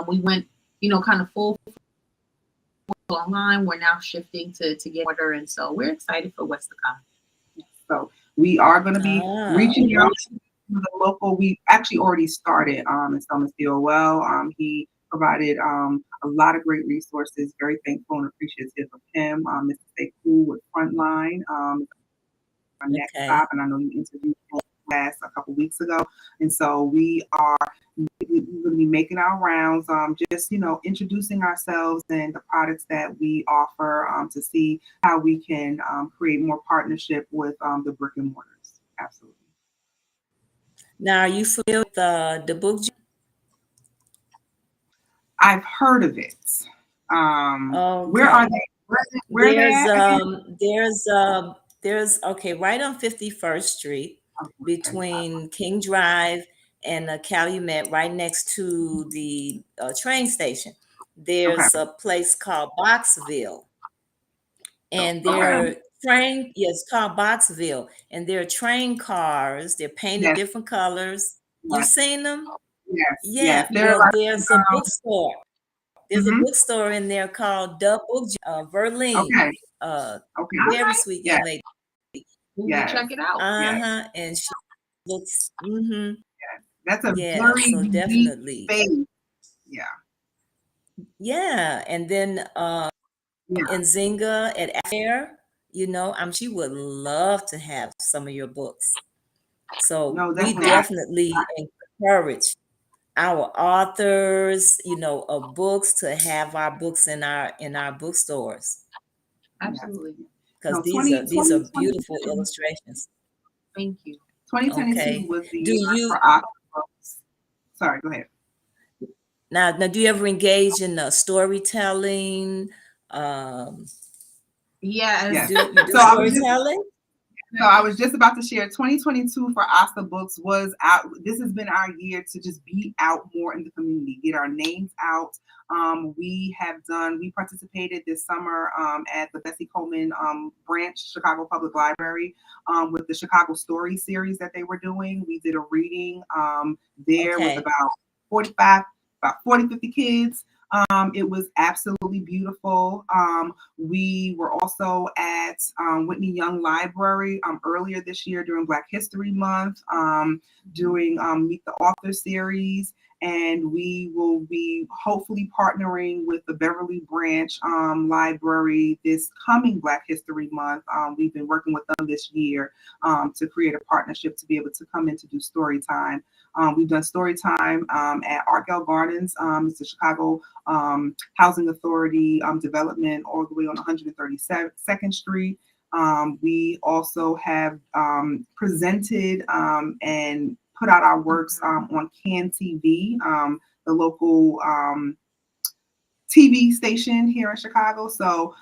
we went kind of full online. We're now shifting to get order, and so we're excited for what's to come. So we are going to be reaching out to the local. We actually already started in Summersville. Well, he provided a lot of great resources. Very thankful and appreciative of him. Mr. Sekou with Frontline, our next stop, and I know you interviewed him last a couple weeks ago, and so we're going to be making our rounds, just introducing ourselves and the products that we offer, to see how we can create more partnership with the brick and mortars. Absolutely. Now, are you familiar with the book? I've heard of it. Where are they? Where there's right on 51st Street between King Drive and Calumet, right next to the train station. There's a place called Boxville, and they're it's called Boxville, and they're train cars. They're painted different colors. You've seen them? Yes. Well, there's a bookstore. There's a bookstore in there called The Book, Verlene. Very sweet young lady. We'll check it out. And she looks. That's a very so definitely space. And then in Zinga at Air, she would love to have some of your books. So we definitely encourage our authors, of books to have our books in our bookstores. Absolutely. Because these are beautiful illustrations. Thank you. 2022 was the year for Books. Sorry, go ahead. Now, do you ever engage in storytelling? Yes. You do So I was just storytelling? So I was just about to share 2022 for ASA Books was out. This has been our year to just be out more in the community, get our names out. We participated this summer at the Bessie Coleman branch, Chicago Public Library, with the Chicago Story series that they were doing. We did a reading there with about 40, 50 kids. It was absolutely beautiful. We were also at Whitney Young Library earlier this year during Black History Month, doing Meet the Author series. And we will be hopefully partnering with the Beverly Branch Library this coming Black History Month. We've been working with them this year to create a partnership to be able to come in to do story time. We've done story time at Arkell Gardens. It's the Chicago Housing Authority development all the way on 132nd Street. We also have presented and put out our works on CAN TV, the local TV station here in Chicago. So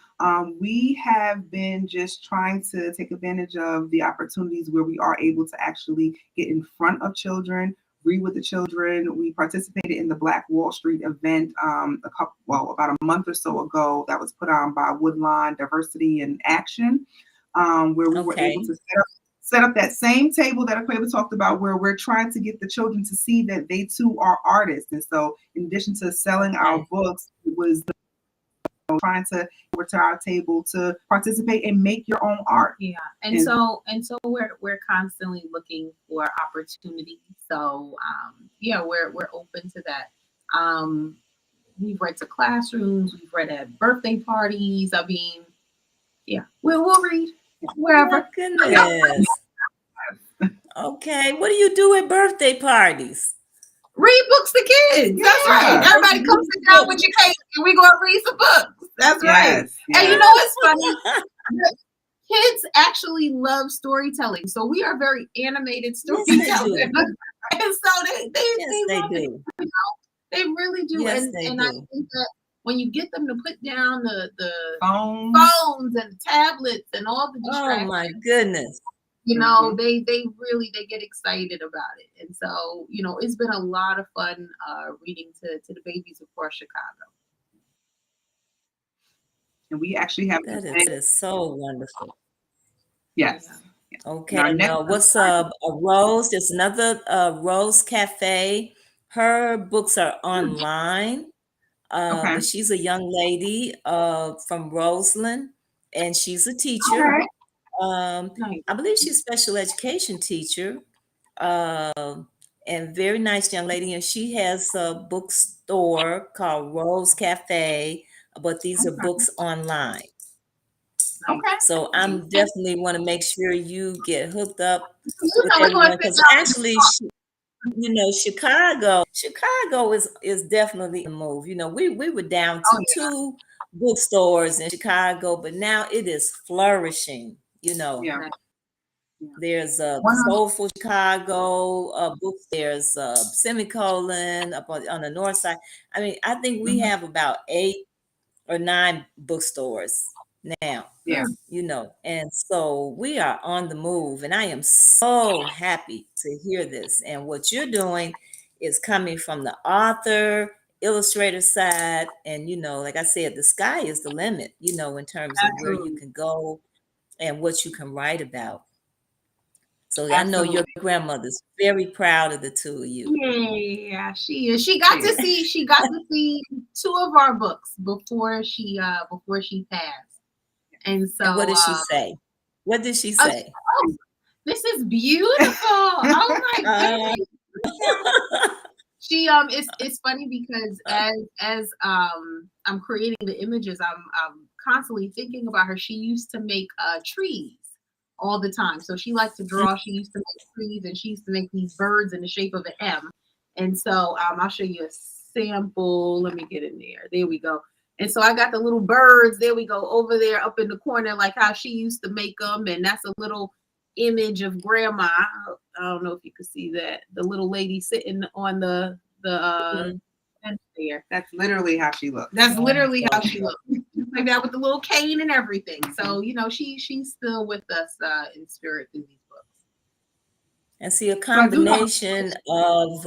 we have been just trying to take advantage of the opportunities where we are able to actually get in front of children, read with the children. We participated in the Black Wall Street event about a month or so ago that was put on by Woodlawn Diversity in Action, where we were able to set up that same table that Aquaba talked about, where we're trying to get the children to see that they too are artists. And so in addition to selling our books, it was trying to over to our table to participate and make your own art. Yeah. And so we're constantly looking for opportunities. So we're open to that. We've read to classrooms, we've read at birthday parties. I mean, we'll read wherever. Oh, goodness. Okay. What do you do at birthday parties? Read books to kids. Yeah. That's right. Everybody comes down with your cake and we gonna read some books. That's right. Yes. And you know what's funny? Kids actually love storytelling. So we are very animated storytellers. And so they love it. You know? They really do. Yes, and I think that when you get them to put down the phones and tablets and all the distractions. Oh my goodness. You know, they get excited about it. And so, it's been a lot of fun reading to the babies across Chicago. And we actually have that is so wonderful. Yes. Okay. Now what's a Rose? There's another Rose Cafe. Her books are online. But she's a young lady from Roseland, and she's a teacher. I believe she's a special education teacher, and very nice young lady. And she has a bookstore called Rose Cafe, but these are books online. Okay. So I'm definitely want to make sure you get hooked up with everyone, because actually, Chicago is definitely a move. We were down to 2 bookstores in Chicago, but now it is flourishing. There's a Soulful Chicago books. There's Semicolon up on the north side. I mean, I think we have about 8 or 9 bookstores now. And so we are on the move, and I am so happy to hear this. And what you're doing is coming from the author, illustrator side, and like I said, the sky is the limit, in terms of where you can go and what you can write about. So I know your grandmother's very proud of the 2 of you. Yeah, she is. She got to see 2 of our books before she passed. And so and what did she say? What did she say? Oh, this is beautiful. Oh my goodness. She it's funny because as I'm creating the images, I'm constantly thinking about her. She used to make trees all the time. So she liked to draw. She used to make trees, and she used to make these birds in the shape of an M. And so I'll show you a sample. Let me get in there. There we go. And so I got the little birds. There we go, over there up in the corner, like how she used to make them. And that's a little image of Grandma. I don't know if you could see that. The little lady sitting on the And there. That's literally how she looks. That's literally how she looks. Just like that with the little cane and everything. So, you know, she's still with us in spirit through these books. And see, a combination of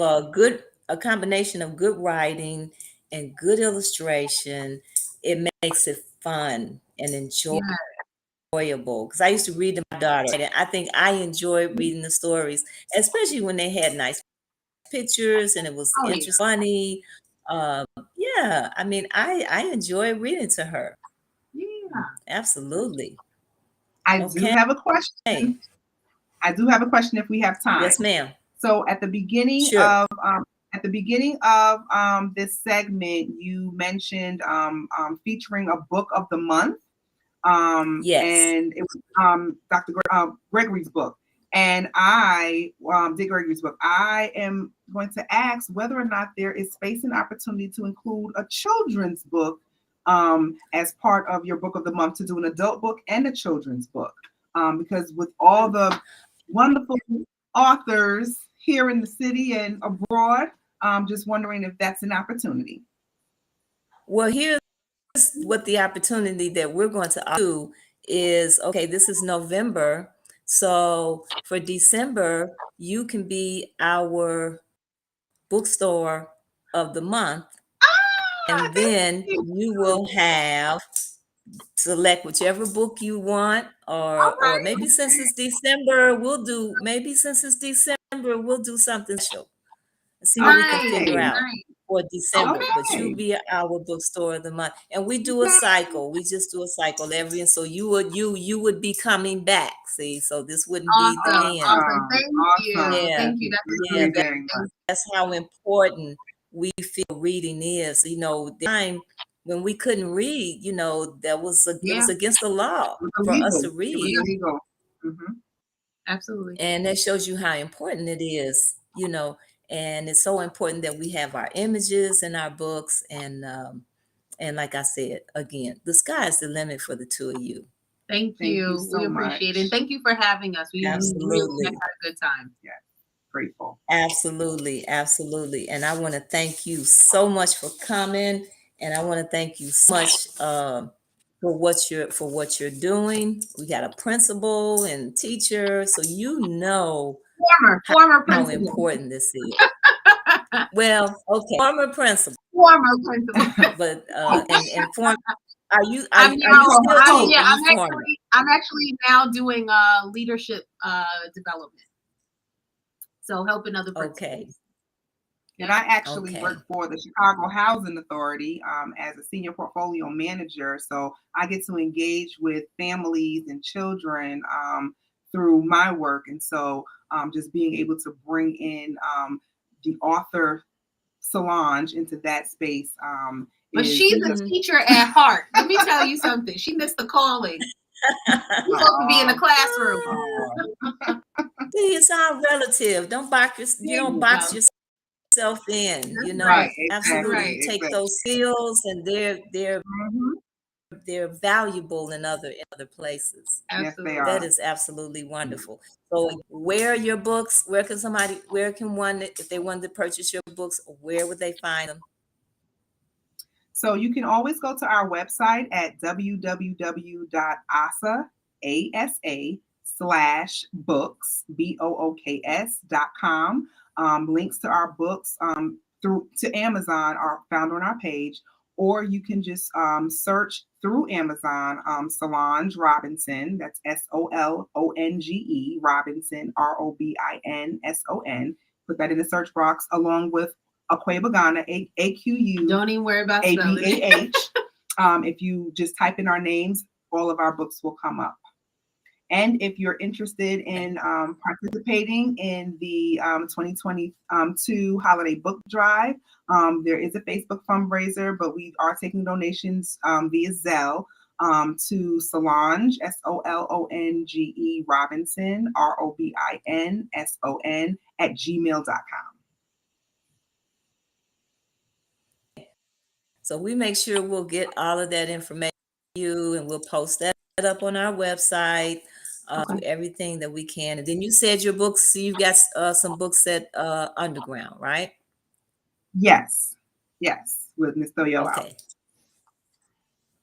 good writing and good illustration, it makes it fun and enjoyable. Because I used to read to my daughter, and I think I enjoyed reading the stories, especially when they had nice pictures and it was interesting, funny. Yeah, I mean, I enjoy reading to her. Yeah, absolutely. I do have a question. I do have a question if we have time. Yes, ma'am. So at the beginning of this segment, you mentioned featuring a book of the month. Yes. And it was Dr. Gregory's book. And I did Gregory's book. I am going to ask whether or not there is space and opportunity to include a children's book as part of your book of the month, to do an adult book and a children's book. Because with all the wonderful authors here in the city and abroad, just wondering if that's an opportunity. Well, here's what the opportunity that we're going to do is, okay, this is November. So for December, you can be our bookstore of the month. And then you will have select whichever book you want, or maybe since it's December, we'll do something special. See what we can figure out for December. But you'll be our bookstore of the month, and we do a cycle. We just do a cycle every, and so you would be coming back. See, so this wouldn't be the end. Awesome. Thank you. Yeah. Thank you. That's how important we feel reading is. You know, the time when we couldn't read, you know, it was against the law for us to read. Mm-hmm. Absolutely. And that shows you how important it is, you know, and it's so important that we have our images in our books. And like I said, again, the sky is the limit for the two of you. Thank you so we appreciate it. And thank you for having us. We really had a good time. Yeah. Grateful. Absolutely. And I want to thank you so much for coming. And I want to thank you so much for what you're doing. We got a principal and teacher, so you know former how important this is. Well, okay, former principal. But and former. Are you still? I'm actually now doing leadership development. So helping other principals. Okay. And I actually work for the Chicago Housing Authority as a senior portfolio manager. So I get to engage with families and children through my work. And so just being able to bring in the author Solonge into that space. But she's a teacher at heart. Let me tell you something. She missed the calling. She's supposed to be in the classroom. See, it's all relative. Don't box yourself in. You know, absolutely. Take those skills, and they're valuable in other places. Absolutely. That is absolutely wonderful. So where are your books? Where can one, if they wanted to purchase your books, where would they find them? So you can always go to our website at www.asa/books, books.com. Links to our books to Amazon are found on our page, or you can just search through Amazon Solonge Robinson. That's SOLONGE Robinson, ROBINSON. Put that in the search box along with Aqueba Ghana, AQU. Don't even worry about spelling it. If you just type in our names, all of our books will come up. And if you're interested in participating in the 2022 Holiday Book Drive, there is a Facebook fundraiser, but we are taking donations via Zelle to Solonge, SOLONGE Robinson, ROBINSON @gmail.com. So we make sure we'll get all of that information to you, and we'll post that up on our website, do everything that we can. And then you said your books, so you got some books at Underground, right? Yes. Yes, with Miss Yo out. Okay.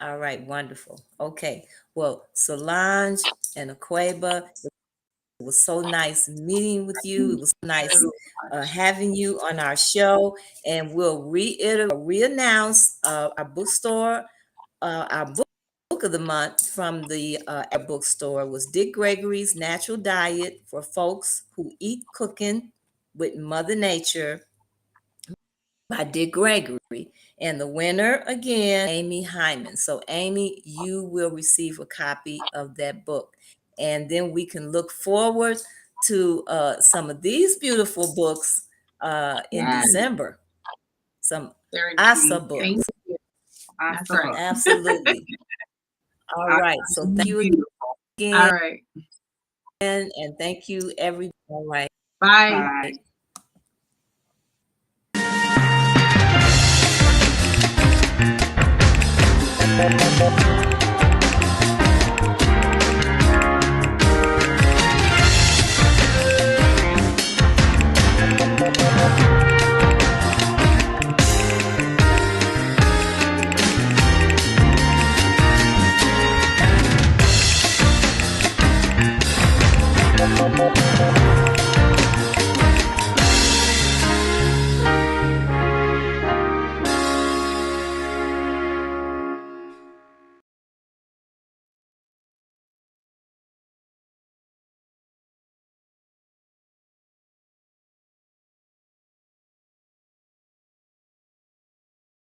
All right, wonderful. Okay. Well, Solange and Aquaba, it was so nice meeting with you. It was nice having you on our show. And we'll re-announce our bookstore, our book of the month from the our bookstore was Dick Gregory's Natural Diet for Folks Who Eat Cooking with Mother Nature by Dick Gregory. And the winner again, Amy Hyman. So Amy, you will receive a copy of that book. And then we can look forward to some of these beautiful books in December. Some ASA books. Thank you. That's right. Absolutely. All right. So thank you again. All right. And thank you, everybody. All right. Bye. Bye.